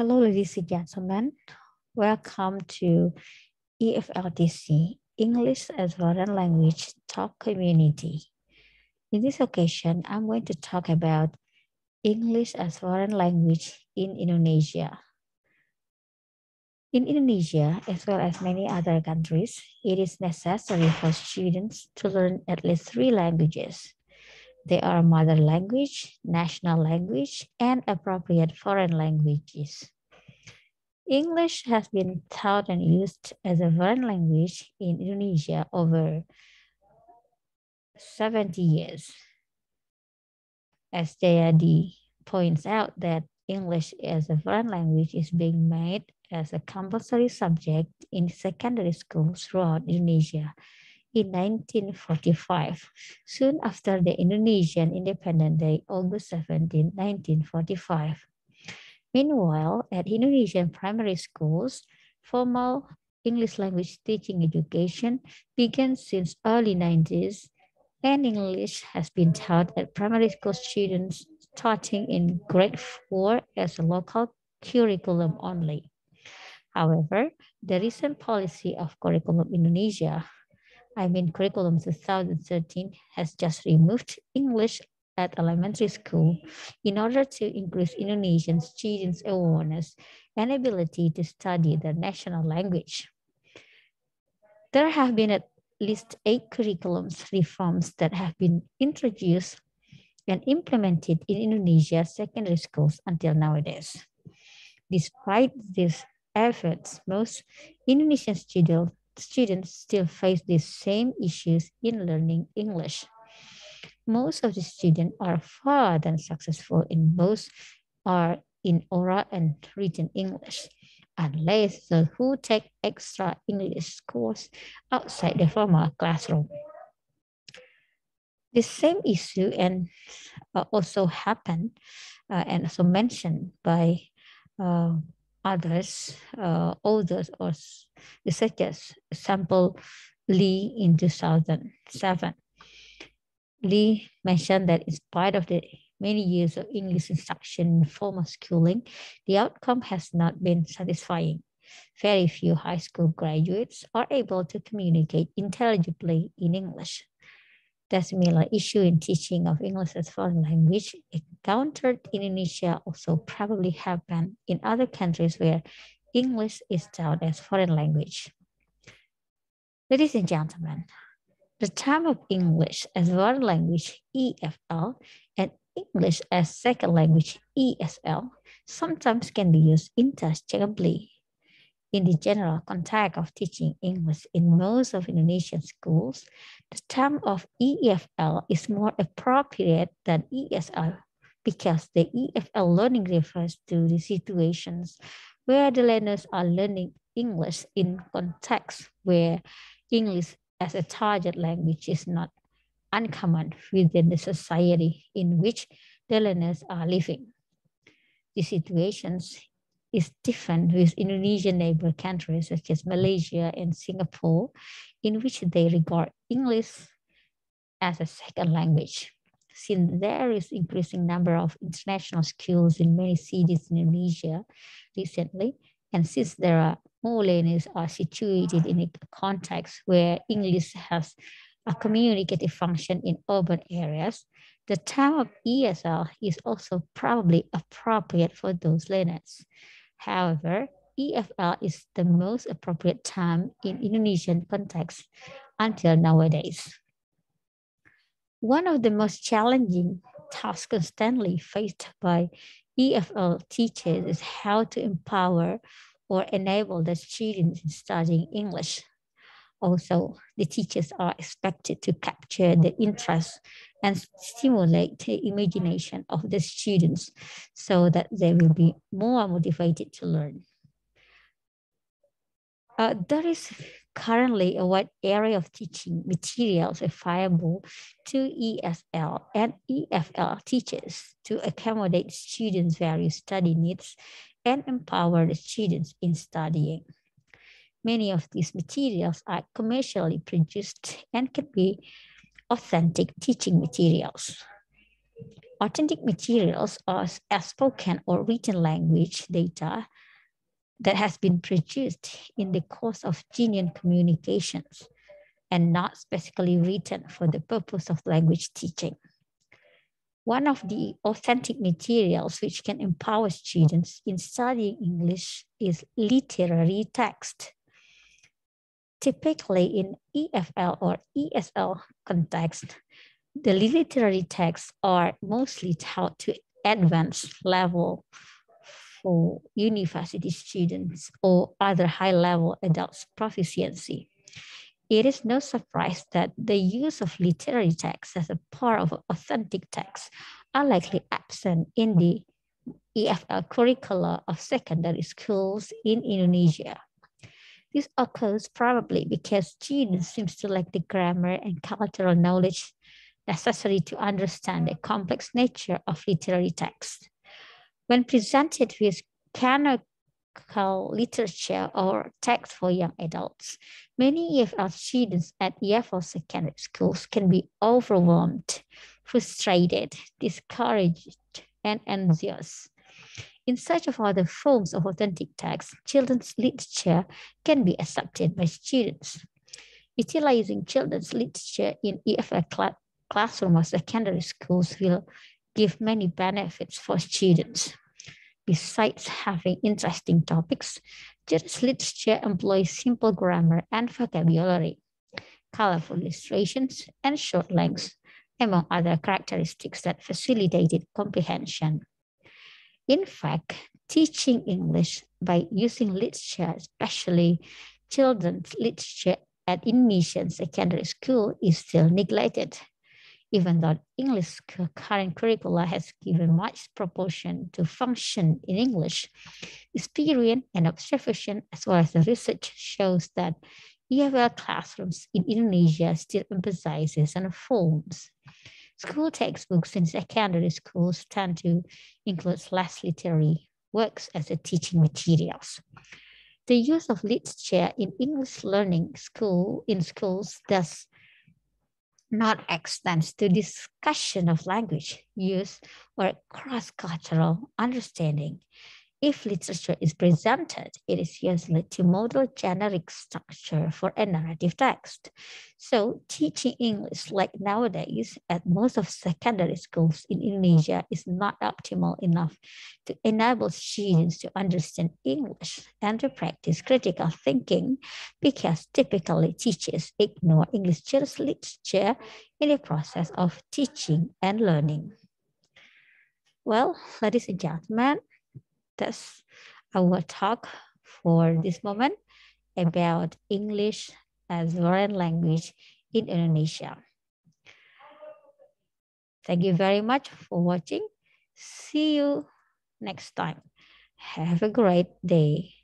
Hello, ladies and gentlemen. Welcome to EFLTC, English as Foreign Language Talk Community. In this occasion, I'm going to talk about English as Foreign Language in Indonesia. In Indonesia, as well as many other countries, it is necessary for students to learn at least 3 languages. They are mother language, national language, and appropriate foreign languages. English has been taught and used as a foreign language in Indonesia over 70 years. As Jayadi points out that English as a foreign language is being made as a compulsory subject in secondary schools throughout Indonesia in 1945, soon after the Indonesian Independence Day, August 17, 1945. Meanwhile, at Indonesian primary schools, formal English language teaching education began since early 90s, and English has been taught at primary school students starting in grade 4 as a local curriculum only. However, the recent policy of Curriculum Indonesia, Curriculum 2013, has just removed English at elementary school in order to increase Indonesian students' awareness and ability to study their national language. There have been at least 8 curriculum reforms that have been introduced and implemented in Indonesia's secondary schools until nowadays. Despite these efforts, most Indonesian students still face the same issues in learning English. Most of the students are far than successful in both in oral and written English, unless those who take extra English course outside the formal classroom. The same issue and also happened and also mentioned by authors or researchers, example Lee in 2007. Lee mentioned that in spite of the many years of English instruction in formal schooling, the outcome has not been satisfying. Very few high school graduates are able to communicate intelligibly in English. The similar issue in teaching of English as foreign language encountered in Indonesia also probably happened in other countries where English is taught as foreign language. Ladies and gentlemen, the term of English as foreign language, EFL, and English as second language, ESL, sometimes can be used interchangeably. In the general context of teaching English in most of Indonesian schools, the term of EFL is more appropriate than ESL because the EFL learning refers to the situations where the learners are learning English in contexts where English as a target language is not uncommon within the society in which the learners are living. The situations is different with Indonesian neighbor countries such as Malaysia and Singapore, in which they regard English as a second language. Since there is increasing number of international schools in many cities in Indonesia recently, and since there are more learners are situated in a context where English has a communicative function in urban areas, the term of ESL is also probably appropriate for those learners. However, EFL is the most appropriate term in Indonesian context until nowadays. One of the most challenging tasks constantly faced by EFL teachers is how to empower or enable the students in studying English. Also, the teachers are expected to capture the interest and stimulate the imagination of the students so that they will be more motivated to learn. There is currently a wide area of teaching materials available to ESL and EFL teachers to accommodate students' various study needs and empower the students in studying. Many of these materials are commercially produced and can be authentic teaching materials. Authentic materials are spoken or written language data that has been produced in the course of genuine communications and not specifically written for the purpose of language teaching. One of the authentic materials which can empower students in studying English is literary text. Typically in EFL or ESL context, the literary texts are mostly taught to advanced level for university students or other high-level adults proficiency. It is no surprise that the use of literary text as a part of authentic text are likely absent in the EFL curricula of secondary schools in Indonesia. This occurs probably because students seem to lack the grammar and cultural knowledge necessary to understand the complex nature of literary text. When presented with canonical literature or text for young adults, many EFL students at EFL secondary schools can be overwhelmed, frustrated, discouraged, and anxious. In search of other forms of authentic text, children's literature can be accepted by students. Utilizing children's literature in EFL classroom or secondary schools will give many benefits for students. Besides having interesting topics, children's literature employs simple grammar and vocabulary, colorful illustrations, and short lengths, among other characteristics that facilitated comprehension. In fact, teaching English by using literature, especially children's literature at Indonesian secondary school, is still neglected. Even though English current curricula has given much proportion to function in English, experience and observation as well as the research shows that EFL classrooms in Indonesia still emphasizes on forms. School textbooks in secondary schools tend to include less literary works as a teaching materials. The use of literature in English learning in schools does not extends to discussion of language use or cross-cultural understanding. If literature is presented, it is usually to model generic structure for a narrative text. So teaching English like nowadays at most of secondary schools in Indonesia is not optimal enough to enable students to understand English and to practice critical thinking because typically teachers ignore English literature in the process of teaching and learning. Well, ladies and gentlemen, that's our talk for this moment about English as foreign language in Indonesia. Thank you very much for watching. See you next time. Have a great day.